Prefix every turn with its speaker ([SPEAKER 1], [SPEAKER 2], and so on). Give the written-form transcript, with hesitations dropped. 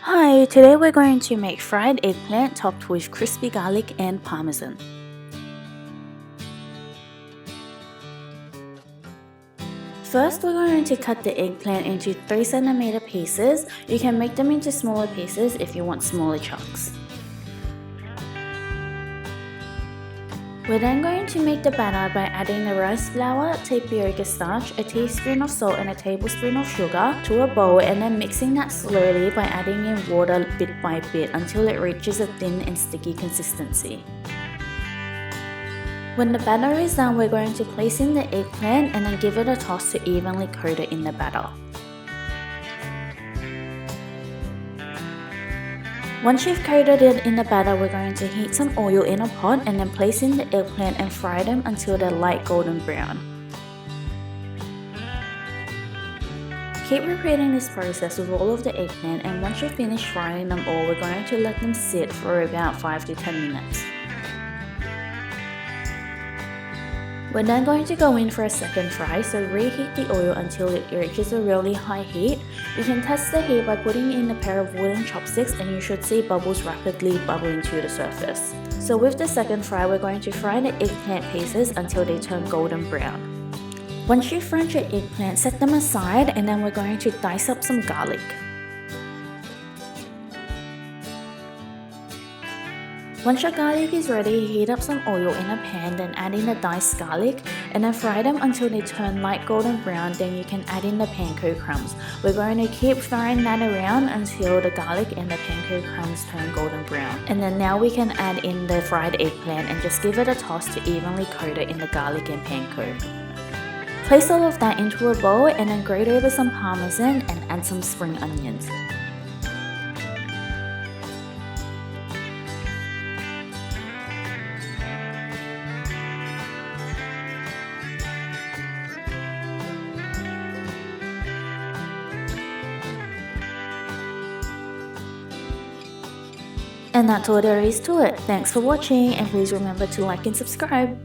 [SPEAKER 1] Hi, today we're going to make fried eggplant topped with crispy garlic and Parmesan. First, we're going to cut the eggplant into 3cm pieces. You can make them into smaller pieces if you want smaller chunks. We're then going to make the batter by adding the rice flour, tapioca starch, a teaspoon of salt and a tablespoon of sugar to a bowl, and then mixing that slowly by adding in water bit by bit until it reaches a thin and sticky consistency. When the batter is done, we're going to place in the eggplant and then give it a toss to evenly coat it in the batter. Once you've coated it in the batter, we're going to heat some oil in a pot and then place in the eggplant and fry them until they're light golden brown. Keep repeating this process with all of the eggplant, and once you've finished frying them all, we're going to let them sit for about 5 to 10 minutes. We're then going to go in for a second fry, so reheat the oil until it reaches a really high heat. You can test the heat by putting in a pair of wooden chopsticks and you should see bubbles rapidly bubbling to the surface. So with the second fry, we're going to fry the eggplant pieces until they turn golden brown. Once you've fried your eggplant, set them aside, and then we're going to dice up some garlic. Once your garlic is ready, heat up some oil in a pan, then add in the diced garlic and then fry them until they turn light golden brown. Then you can add in the panko crumbs. We're going to keep frying that around until the garlic and the panko crumbs turn golden brown. And then now we can add in the fried eggplant and just give it a toss to evenly coat it in the garlic and panko. Place all of that into a bowl and then grate over some Parmesan and add some spring onions. And that's all there is to it. Thanks for watching, and please remember to like and subscribe.